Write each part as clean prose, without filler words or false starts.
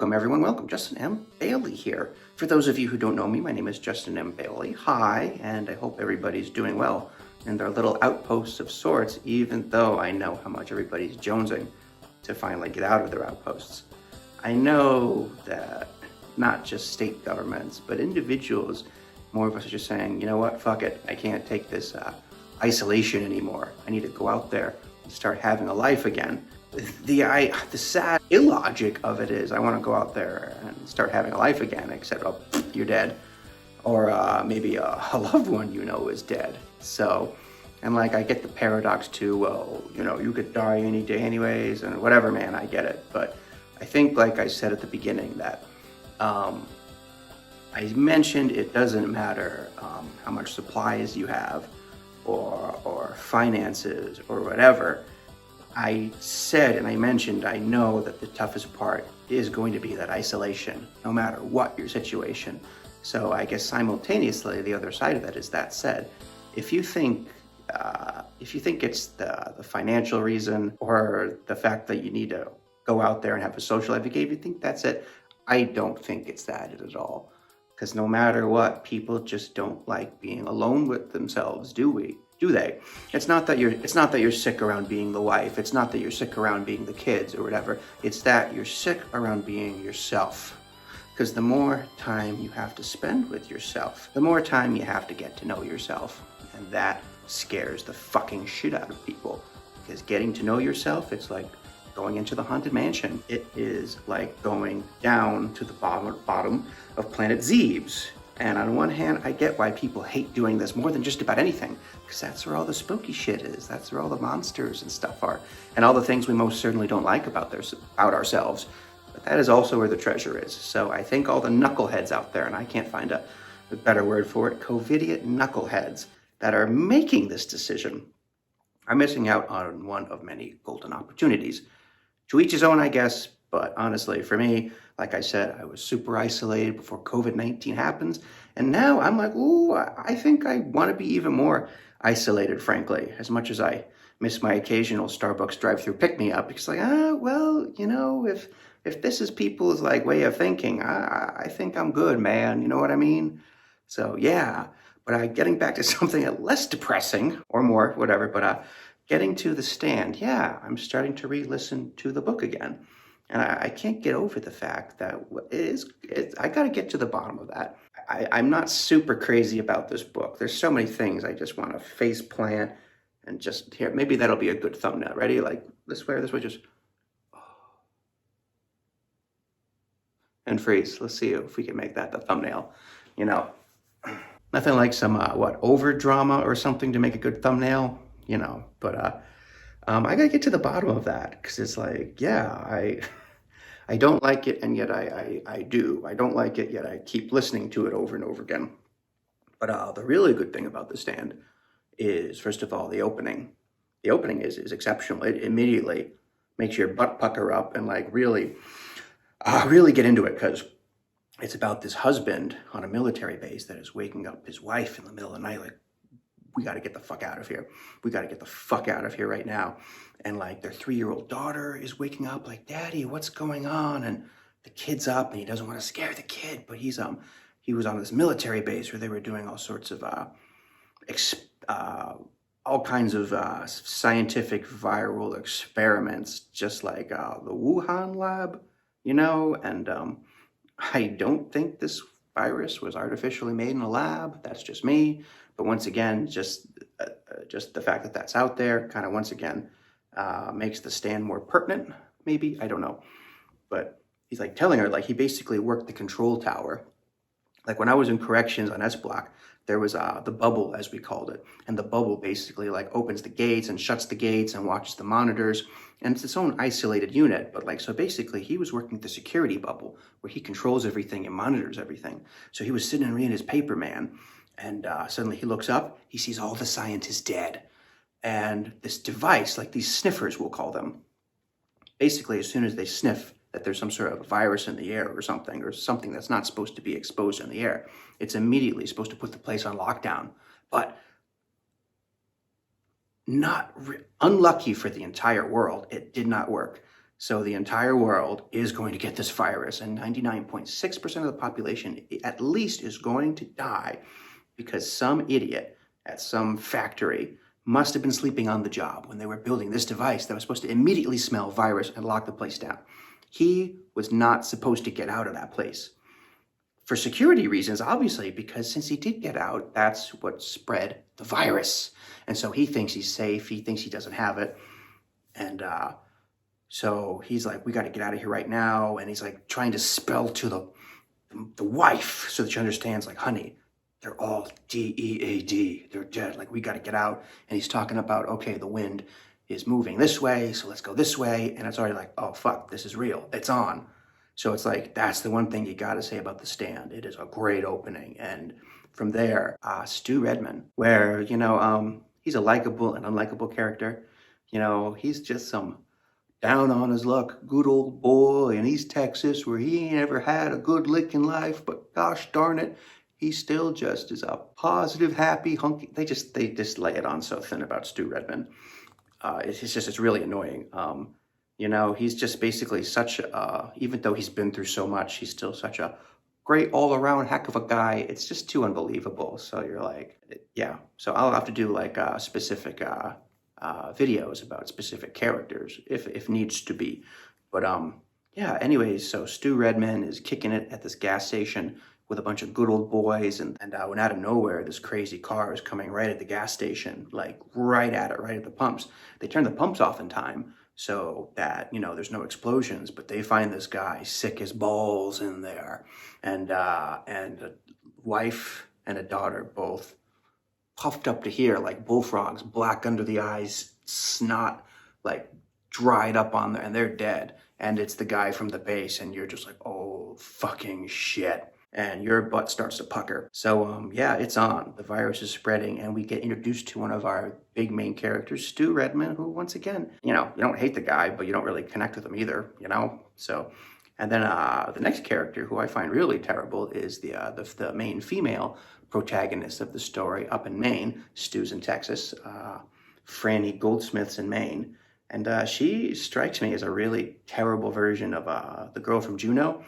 welcome everyone, welcome. Justin M. Bailey here. For those of you who don't know me, my name is Justin M. Bailey. Hi, and I hope everybody's doing well in their little outposts of sorts, even though I know how much everybody's jonesing to finally get out of their outposts. I know that not just state governments, but individuals, more of us are just saying, you know what, fuck it, I can't take this isolation anymore. I need to go out there and start having a life again. The sad illogic of it is I want to go out there and start having a life again, except, oh, you're dead. Or maybe a loved one you know is dead. So, and like I get the paradox too, well, you know, you could die any day anyways, and whatever, man, I get it. But I think, like I said at the beginning, that I mentioned it doesn't matter how much supplies you have or finances or whatever. I said and I mentioned, I know that the toughest part is going to be that isolation, no matter what your situation. So I guess simultaneously, the other side of that is that said, if you think it's the financial reason or the fact that you need to go out there and have a social life, if you think that's it, I don't think it's that at all. Because no matter what, people just don't like being alone with themselves, do we? Do they? It's not that you're sick around being the wife. It's not that you're sick around being the kids or whatever. It's that you're sick around being yourself. Because the more time you have to spend with yourself, the more time you have to get to know yourself. And that scares the fucking shit out of people. Because getting to know yourself, it's like going into the Haunted Mansion. It is like going down to the bottom of Planet Zebes. And on one hand, I get why people hate doing this more than just about anything, because that's where all the spooky shit is. That's where all the monsters and stuff are, and all the things we most certainly don't like about ourselves. But that is also where the treasure is. So I think all the knuckleheads out there, and I can't find a better word for it, COVIDiot knuckleheads that are making this decision are missing out on one of many golden opportunities. To each his own, I guess, but honestly, for me, like I said, I was super isolated before COVID-19 happens, and now I'm like, ooh, I think I want to be even more isolated, frankly, as much as I miss my occasional Starbucks drive-through pick-me-up. It's like, well, you know, if this is people's like way of thinking, I think I'm good, man, you know what I mean? So, yeah, but getting back to something less depressing, or more, whatever, but getting to The Stand, yeah, I'm starting to re-listen to the book again. And I can't get over the fact that I got to get to the bottom of that. I'm not super crazy about this book. There's so many things I just want to face plant and just here. Maybe that'll be a good thumbnail. Ready? Like this way, just. And freeze. Let's see if we can make that the thumbnail. You know, nothing like some, over drama or something to make a good thumbnail, you know, but I got to get to the bottom of that because it's like, yeah, I don't like it, and yet I do. I don't like it, yet I keep listening to it over and over again. But the really good thing about The Stand is, first of all, the opening. The opening is exceptional. It immediately makes your butt pucker up and like really get into it, because it's about this husband on a military base that is waking up his wife in the middle of the night like, we got to get the fuck out of here. We got to get the fuck out of here right now. And like their 3-year-old daughter is waking up like, Daddy, what's going on? And the kid's up and he doesn't want to scare the kid, but he was on this military base where they were doing all sorts of all kinds of scientific viral experiments, just like the Wuhan lab, you know. And I don't think this virus was artificially made in a lab. That's just me. But once again, just the fact that that's out there kind of once again makes The Stand more pertinent, maybe, I don't know. But he's like telling her, like he basically worked the control tower. Like when I was in corrections on S Block, there was the bubble, as we called it. And the bubble basically like opens the gates and shuts the gates and watches the monitors. And it's its own isolated unit. But like, so basically he was working the security bubble where he controls everything and monitors everything. So he was sitting and reading his paper, man. And suddenly he looks up, he sees all the scientists dead. And this device, like these sniffers, we'll call them, basically as soon as they sniff that there's some sort of virus in the air or something that's not supposed to be exposed in the air, it's immediately supposed to put the place on lockdown. But unlucky for the entire world, it did not work. So the entire world is going to get this virus, and 99.6% of the population at least is going to die because some idiot at some factory must have been sleeping on the job when they were building this device that was supposed to immediately smell virus and lock the place down. He was not supposed to get out of that place. For security reasons, obviously, because since he did get out, that's what spread the virus. And so he thinks he's safe. He thinks he doesn't have it. And so he's like, we got to get out of here right now. And he's like trying to spell to the wife so that she understands, like, honey, they're all dead. They're dead. Like, we got to get out. And he's talking about, okay, the wind is moving this way, so let's go this way. And it's already like, oh, fuck, this is real. It's on. So it's like, that's the one thing you got to say about The Stand. It is a great opening. And from there, Stu Redman, where, he's a likable and unlikable character. He's just some down on his luck, good old boy in East Texas where he ain't ever had a good lick in life, but gosh darn it, he still just is a positive, happy, hunky. They just lay it on so thin about Stu Redman. It's really annoying. He's just basically such even though he's been through so much, he's still such a great all-around heck of a guy. It's just too unbelievable. So you're like, yeah. So I'll have to do like specific videos about specific characters if needs to be. But yeah, anyways, so Stu Redman is kicking it at this gas station with a bunch of good old boys, and when out of nowhere, this crazy car is coming right at the gas station, like right at the pumps. They turn the pumps off in time so that, there's no explosions, but they find this guy sick as balls in there, and a wife and a daughter both puffed up to here like bullfrogs, black under the eyes, snot like dried up on there, and they're dead. And it's the guy from the base, and you're just like, oh, fucking shit. And your butt starts to pucker. So, yeah, it's on. The virus is spreading, and we get introduced to one of our big main characters, Stu Redman, who, once again, you don't hate the guy, but you don't really connect with him either, So, and then the next character, who I find really terrible, is the main female protagonist of the story up in Maine. Stu's in Texas. Franny Goldsmith's in Maine. And she strikes me as a really terrible version of the girl from Juno,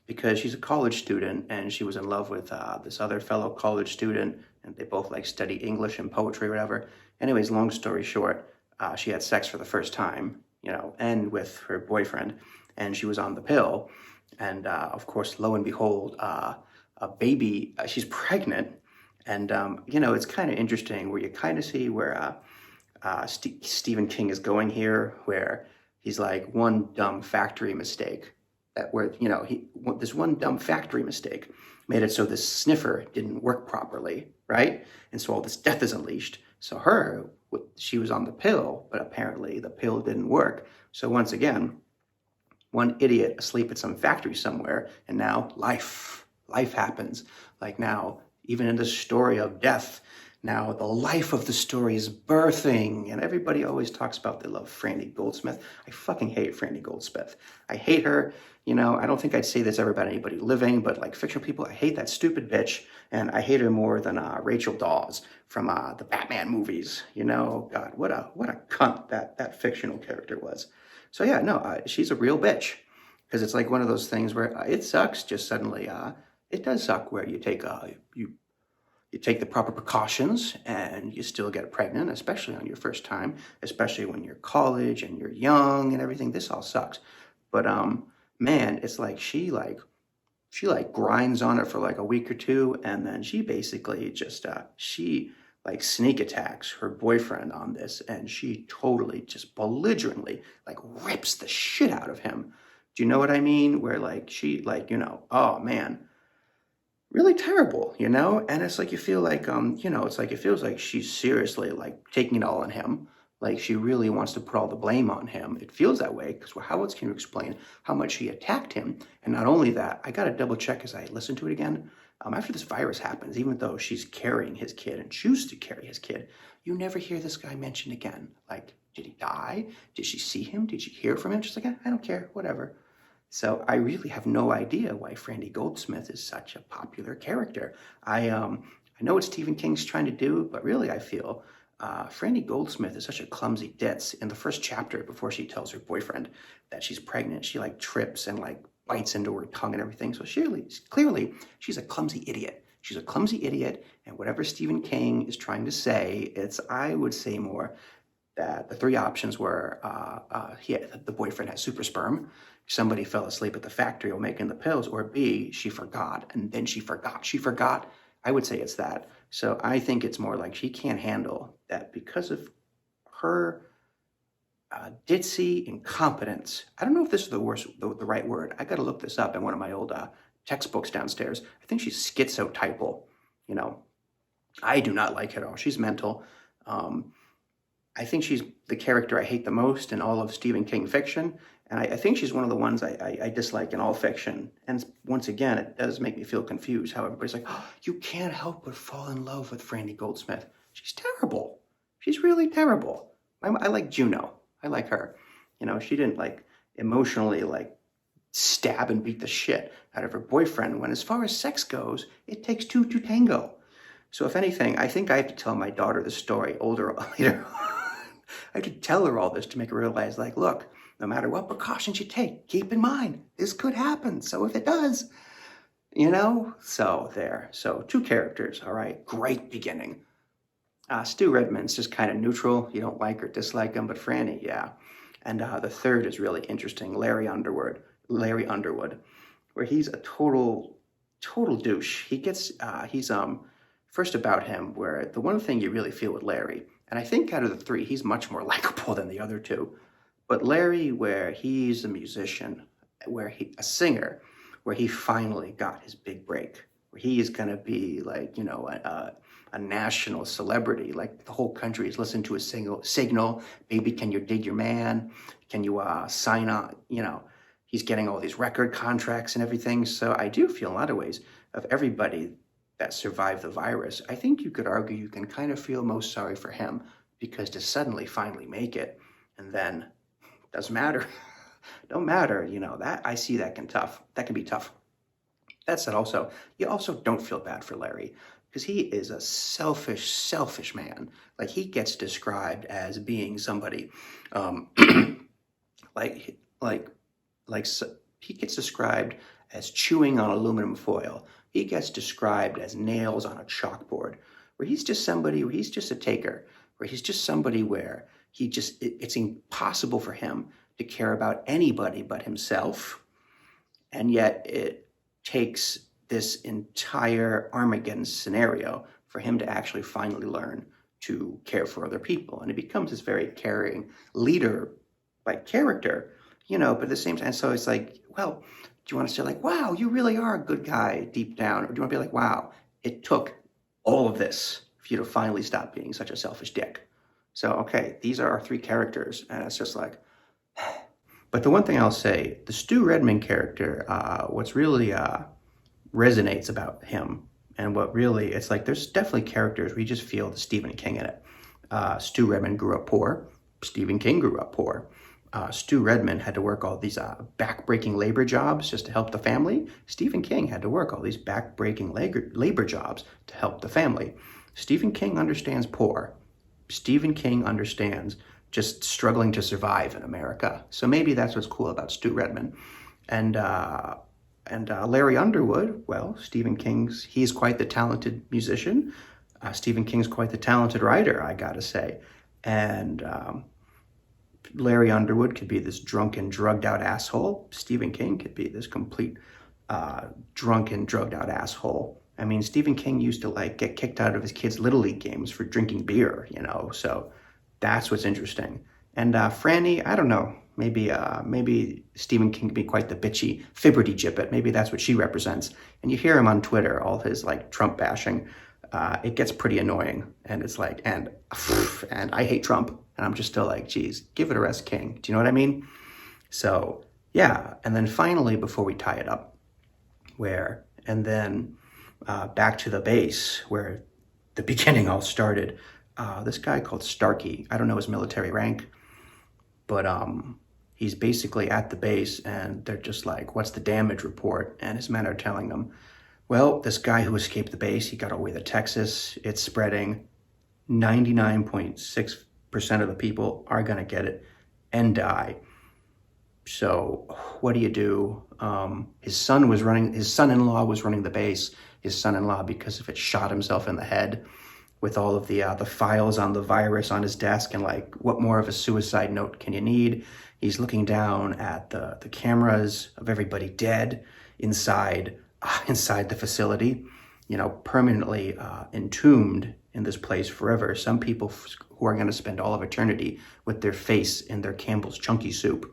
because she's a college student and she was in love with this other fellow college student, and they both like study English and poetry or whatever. Anyways, long story short, she had sex for the first time, and with her boyfriend, and she was on the pill. And of course, lo and behold, a baby, she's pregnant. And, it's kind of interesting where you kind of see where Stephen King is going here, where he's like, one dumb factory mistake. This one dumb factory mistake made it so this sniffer didn't work properly, right? And so all this death is unleashed. So she was on the pill, but apparently the pill didn't work. So once again, one idiot asleep at some factory somewhere, and now life happens. Like now, even in the story of death, now the life of the story is birthing, and everybody always talks about they love Franny Goldsmith. I fucking hate Franny Goldsmith. I hate her. I don't think I'd say this ever about anybody living, but like fictional people, I hate that stupid bitch, and I hate her more than Rachel Dawes from the Batman movies. God, what a cunt that fictional character was. So yeah, no, she's a real bitch, because it's like one of those things where it sucks. Just suddenly, it does suck where you take you take the proper precautions and you still get pregnant, especially on your first time, especially when you're college and you're young and everything. This all sucks. But man, it's like she grinds on it for like a week or two, and then she basically just she like sneak attacks her boyfriend on this, and she totally just belligerently like rips the shit out of him. Do you know what I mean? Where like she oh man, really terrible, and it's like you feel like it's like it feels like she's seriously like taking it all on him, like she really wants to put all the blame on him. It feels that way because how else can you explain how much she attacked him? And not only that, I gotta double check as I listen to it again. After this virus happens, even though she's carrying his kid and chooses to carry his kid, you never hear this guy mentioned again. Like, did he die? Did she see him? Did she hear from him? She's like, I don't care, whatever. So I really have no idea why Franny Goldsmith is such a popular character. I know what Stephen King's trying to do, but really I feel Franny Goldsmith is such a clumsy ditz. In the first chapter, before she tells her boyfriend that she's pregnant, she like trips and like bites into her tongue and everything. So clearly, she's a clumsy idiot. She's a clumsy idiot, and whatever Stephen King is trying to say, I would say more that the three options were the boyfriend had super sperm, somebody fell asleep at the factory while making the pills, or B, she forgot, and then she forgot. I would say it's that. So I think it's more like she can't handle that because of her ditzy incompetence. I don't know if this is the right word. I got to look this up in one of my old textbooks downstairs. I think she's schizotypal. I do not like it at all. She's mental. I think she's the character I hate the most in all of Stephen King fiction. And I think she's one of the ones I dislike in all fiction. And once again, it does make me feel confused how everybody's like, oh, you can't help but fall in love with Franny Goldsmith. She's terrible. She's really terrible. I like Juno. I like her. She didn't emotionally stab and beat the shit out of her boyfriend when, as far as sex goes, it takes two to tango. So if anything, I think I have to tell my daughter the story older or later. I have to tell her all this to make her realize, look, no matter what precautions you take, keep in mind, this could happen. So if it does, so there. So two characters, all right, great beginning. Stu Redman's just kind of neutral. You don't like or dislike him, but Franny, yeah. And the third is really interesting, Larry Underwood, where he's a total douche. He's first about him, where the one thing you really feel with Larry, and I think out of the three, he's much more likable than the other two. But Larry, where he's a musician, a singer, where he finally got his big break, where he is going to be a national celebrity. Like the whole country is listening to his signal. Baby, can you dig your man? Can you sign on? He's getting all these record contracts and everything. So I do feel in a lot of ways of everybody that survived the virus. I think you could argue you can kind of feel most sorry for him, because to suddenly finally make it and then doesn't matter. Don't matter, that I see that can be tough. That said, also, you also don't feel bad for Larry, because he is a selfish man. Like, he gets described as being somebody, he gets described as chewing on aluminum foil. He gets described as nails on a chalkboard, where he's just a taker, where he's just somebody where it's impossible for him to care about anybody but himself. And yet it takes this entire Armageddon scenario for him to actually finally learn to care for other people. And he becomes this very caring leader by character, but at the same time, so it's like, well, do you want to say wow, you really are a good guy deep down? Or do you want to be wow, it took all of this for you to finally stop being such a selfish dick? So, okay, these are our three characters, and it's just but the one thing I'll say, the Stu Redman character, what's really resonates about him, and what really, it's there's definitely characters where you just feel the Stephen King in it. Stu Redman grew up poor. Stephen King grew up poor. Stu Redman had to work all these back-breaking labor jobs just to help the family. Stephen King had to work all these back-breaking labor jobs to help the family. Stephen King understands poor. Stephen King understands just struggling to survive in America. So maybe that's what's cool about Stu Redman. And Larry Underwood, well, he's quite the talented musician. Stephen King's quite the talented writer, I gotta say. And Larry Underwood could be this drunken, drugged out asshole. Stephen King could be this complete drunken, drugged out asshole. I mean, Stephen King used to get kicked out of his kids' Little League games for drinking beer, so that's what's interesting. And Franny, I don't know, maybe Stephen King can be quite the bitchy fibberty gibbet. Maybe that's what she represents. And you hear him on Twitter, all his Trump bashing. It gets pretty annoying, and it's and I hate Trump, and I'm just still geez, give it a rest, King. Do you know what I mean? So yeah, and then finally, before we tie it up, back to the base where the beginning all started. This guy called Starkey, I don't know his military rank, but he's basically at the base, and they're just what's the damage report? And his men are telling them, well, this guy who escaped the base, he got away to Texas, it's spreading. 99.6% of the people are going to get it and die. So what do you do? His son-in-law was running the base. His son-in-law, because of it, shot himself in the head with all of the files on the virus on his desk. And like, what more of a suicide note can you need? He's looking down at the cameras of everybody dead inside the facility, you know, permanently entombed in this place forever. Some people who are going to spend all of eternity with their face in their Campbell's Chunky Soup.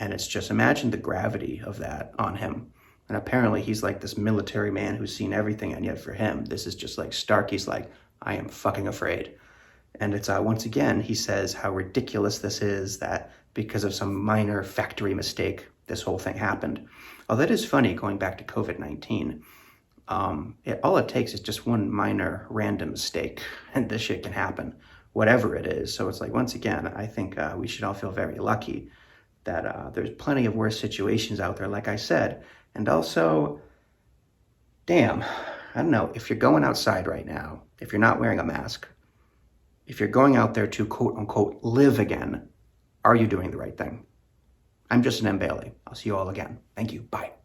And it's just, imagine the gravity of that on him. And apparently he's like this military man who's seen everything, and yet for him, this is just like stark. He's like, I am fucking afraid. And it's, once again, he says how ridiculous this is, that because of some minor factory mistake, this whole thing happened. Oh, that is funny, going back to COVID-19. All it takes is just one minor random mistake, and this shit can happen, whatever it is. So it's like, once again, I think we should all feel very lucky that there's plenty of worse situations out there, like I said. And also, damn, I don't know, if you're going outside right now, if you're not wearing a mask, if you're going out there to quote unquote live again, are you doing the right thing? I'm Justin M. Bailey. I'll see you all again. Thank you. Bye.